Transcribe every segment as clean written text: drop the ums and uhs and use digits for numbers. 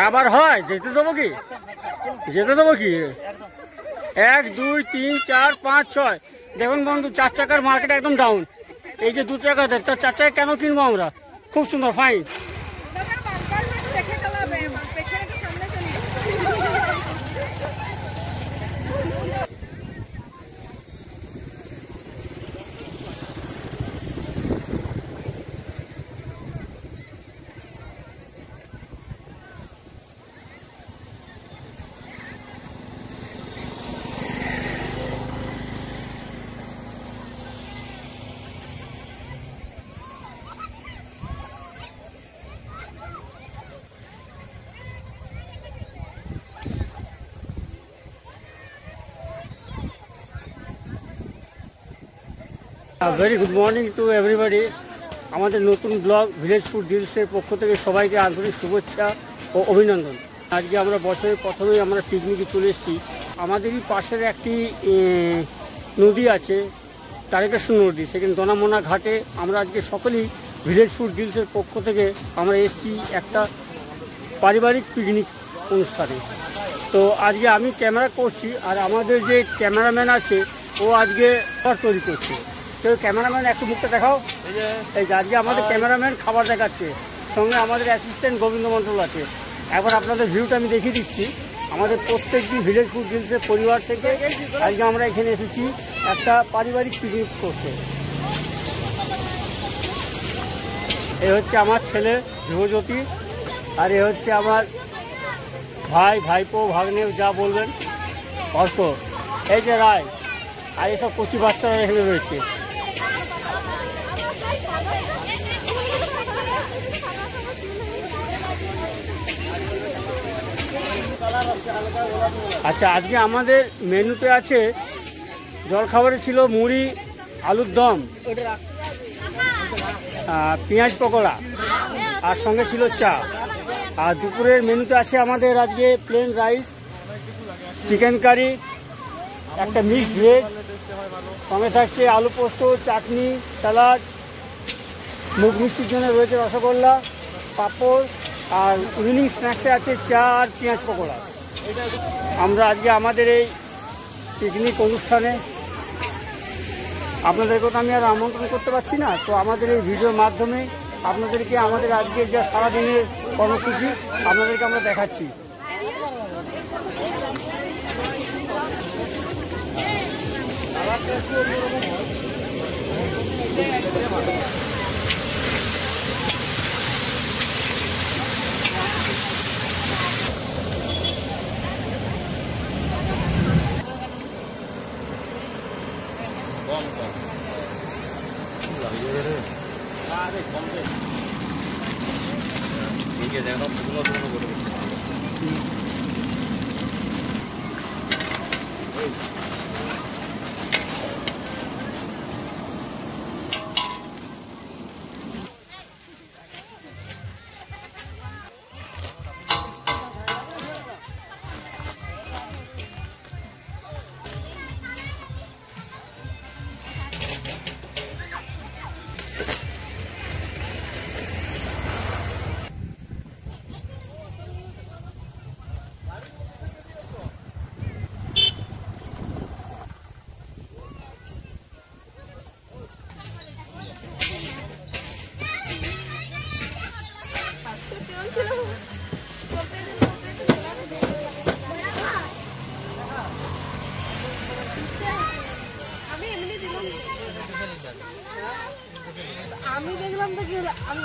আবার হয় যেতে দেবো কি? যেতে দেবো কি? 1 2 3 4 5 6। দেখুন বন্ধু, 4 চাকার মার্কেট একদম ডাউন। এই যে 2 চাকা, 4 চাকা কেন কিনবো আমরা? খুব সুন্দর, fine. Very good morning to everybody. আমাদের নতুন ব্লগ ভিলেজ ফুড ডিলসের পক্ষ থেকে সবাইকে আন্তরিক শুভেচ্ছা ও অভিনন্দন। আজকে আমরা বছরের প্রথমেই আমরা পিকনিকে চলে এসেছি। আমাদেরই পাশের একটি নদী আছে, তারকেশ্বর নদী, সেখানে দনামোনা ঘাটে আমরা আজকে সকলেই ভিলেজ ফুড ডিলসের পক্ষ থেকে আমরা এসেছি একটা পারিবারিক পিকনিক অনুষ্ঠানে। তো আজকে আমি ক্যামেরা করছি, আর আমাদের যে ক্যামেরাম্যান আছে ও আজকে তৈরি করছে। তো ক্যামেরাম্যান একটু মুখটা দেখাও। এই যে আজকে আমাদের ক্যামেরাম্যান খাবার দেখাচ্ছে, সঙ্গে আমাদের অ্যাসিস্ট্যান্ট গোবিন্দ মন্ডল আছে। একবার আপনাদের ভিউটা আমি দেখিয়ে দিচ্ছি। আমাদের প্রত্যেকটি ভিলেজ ফুড ডিলসের পরিবার থেকে আজকে আমরা এখানে এসেছি একটা পারিবারিক পিকনিক করতে। এ হচ্ছে আমার ছেলে ধ্রুবজ্যোতি, আর এ হচ্ছে আমার ভাই, ভাইপো, ভাগ্নে, যা বলবেন, অর্ক। এই যে রায়, আর এসব কচি বাচ্চারা এখানে রয়েছে। আচ্ছা, আজকে আমাদের মেনুতে আছে, জলখাবারে ছিল মুড়ি, আলুর দম, পেঁয়াজ পকোড়া, আর সঙ্গে ছিল চা। আর দুপুরের মেনুতে আছে আমাদের আজকে প্লেন রাইস, চিকেন কারি, একটা মিক্সড ভেজ, সঙ্গে থাকছে আলু পোস্ত, চাটনি, স্যালাড, মুগ মিষ্টির জন্য রয়েছে রসগোল্লা, পাঁপড়, আর ইভিনিং স্ন্যাক্সে আছে চা আর পেঁয়াজ পকোড়া। আমরা আজকে আমাদের এই পিকনিক অনুষ্ঠানে আপনাদেরকে তো আমি আর আমন্ত্রণ করতে পারছি না, তো আমাদের এই ভিডিওর মাধ্যমে আপনাদেরকে আমাদের আজকের যা সারাদিনের কর্মসূচি আপনাদেরকে আমরা দেখাচ্ছি। আমি দেখলাম তো কি হলো, আমি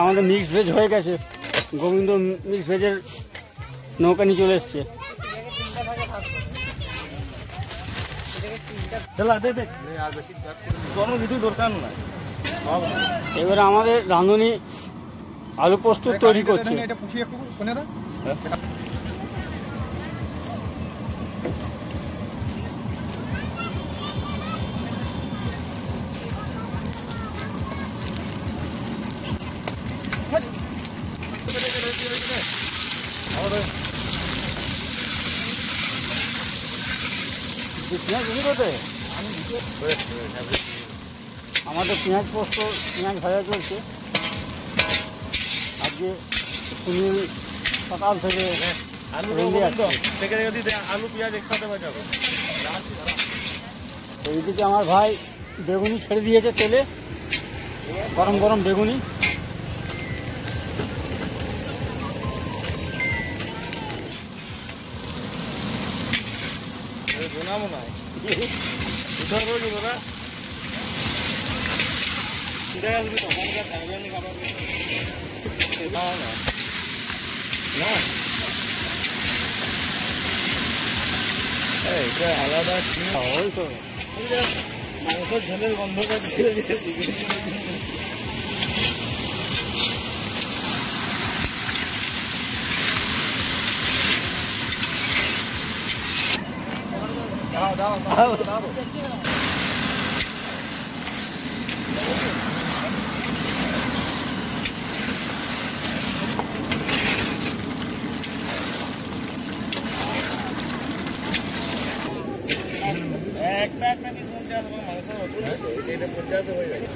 আমাদের মিক্স ভেজ হয়ে গেছে। গোবিন্দ মিক্স ভেজের নৌকা নিয়ে চলে এসছে। এবার আমাদের রাঁধুনি আলু পোস্ত তৈরি করছে। পেঁয়াজ বেশি করতে আমাদের পেঁয়াজ পোস্ত পেঁয়াজ ভাজা চলছে। আজকে সুনীল সকাল থেকে আলু পেঁয়াজ একসাথে বাজাবো। এইদিকে আমার ভাই বেগুনি ছেড়ে দিয়েছে তেলে, গরম গরম বেগুনি। মনে হয় উদ্ধার করে দিব না আলাদা ওই তো মাংসের ঝোলের গন্ধ পাচ্ছে। একটা পিস 50 মাংস এটা 50 হয়ে যাবে।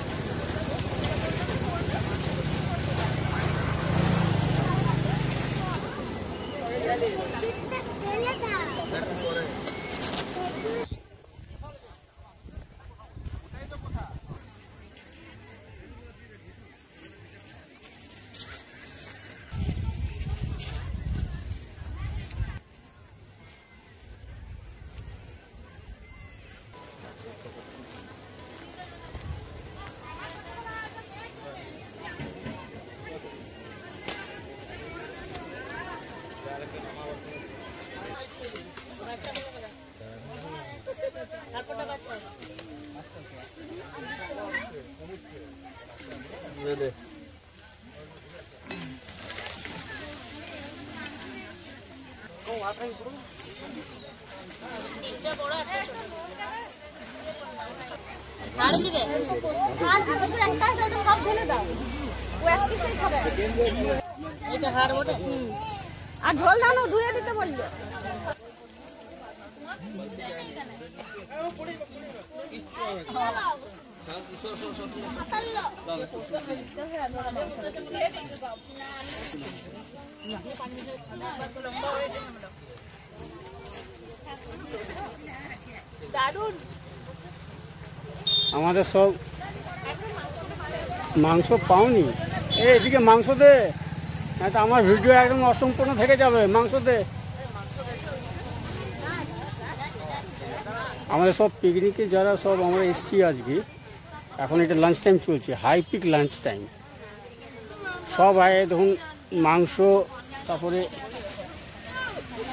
আর ঝোল দাও ধুয়ে দিতে বললো। দারুন আমাদের সব মাংস পাওনি। এদিকে মাংস দে, না তো আমার ভিডিও একদম অসম্পূর্ণ থেকে যাবে। মাংস দে। আমাদের সব পিকনিকে যারা সব আমরা এসছি আজকে, এখন এটা লাঞ্চ টাইম চলছে, হাই পিক লাঞ্চ টাইম। সব আয় দেখুন মাংস, তারপরে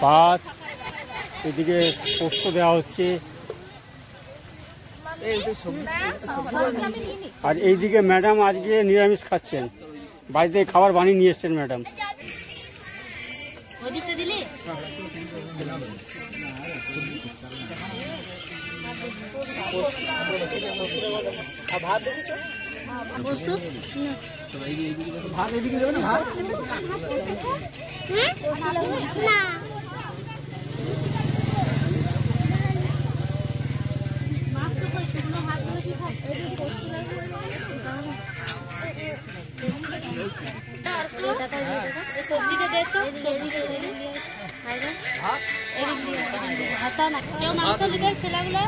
ভাত, এদিকে পোস্ত দেওয়া হচ্ছে, আর এইদিকে ম্যাডাম আজকে নিরামিষ খাচ্ছেন, বাড়িতে খাবার বানিয়ে নিয়ে এসছেন ম্যাডাম। ভাত এদিকে দেবে না, ভাত সবজিটা দেখো কেউ মাংস দিবে ছেলেগুলো।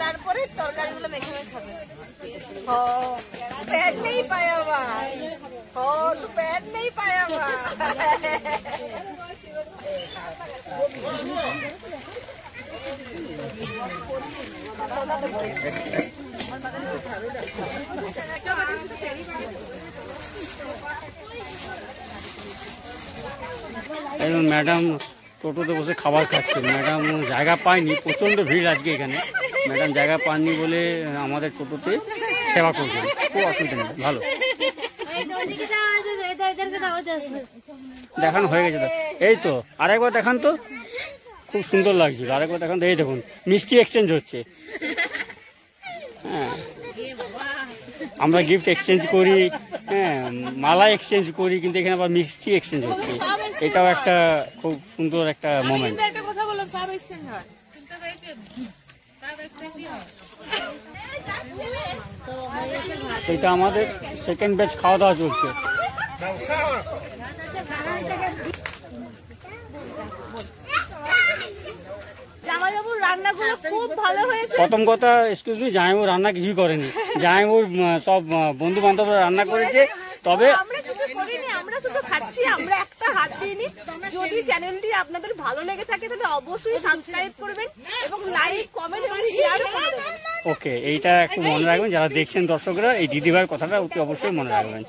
তারপরে তরকারিগুলো মেখে মেখে খাবে। पेट नहीं पाया हुआ हो तो पेट नहीं पाया हुआ। ম্যাডাম টোটোতে বসে খাবার খাচ্ছেন। ম্যাডাম জায়গা পায়নি, প্রচণ্ড ভিড় আজকে এখানে। ম্যাডাম জায়গা পাননি বলে আমাদের টোটোতে সেবা করবেন, খুব অসুবিধা নেই, ভালো। দেখানো হয়ে গেছে তো, এই তো আরেকবার দেখান তো, খুব সুন্দর লাগছিল। আরেকবার দেখান তো, এই দেখুন মিষ্টি এক্সচেঞ্জ হচ্ছে। হ্যাঁ, আমরা গিফট এক্সচেঞ্জ করি, হ্যাঁ মালা এক্সচেঞ্জ করি, কিন্তু এখানে আবার মিষ্টি এক্সচেঞ্জ হচ্ছে। এটাও একটা খুব সুন্দর একটা মোমেন্ট। একটা কথা বললাম, সব এক্সচেঞ্জ হয়। এটা আমাদের সেকেন্ড ব্যাচ খাওয়া দাওয়া চলছে। জামাইবাবুর রান্নাগুলো খুব ভালো হয়েছে। প্রথম কথা, এক্সকিউজ মি, জামাইবাবু রান্না কিছুই করেনি। জামাইবাবুর সব বন্ধু বান্ধবরা রান্না করেছে। তবে আমরা কিছু করিনি, আমরা শুধু খাচ্ছি, আমরা একটা হাত দিইনি। যদি চ্যানেলটি আপনাদের ভালো লেগে থাকে তাহলে অবশ্যই সাবস্ক্রাইব করবেন এবং লাইক, কমেন্ট এবং শেয়ার করবেন। ওকে, এইটা একটু মনে রাখবেন, যারা দেখছেন দর্শকরা, এই দিদিভাইয়ের কথাটা অতি অবশ্যই মনে রাখবেন।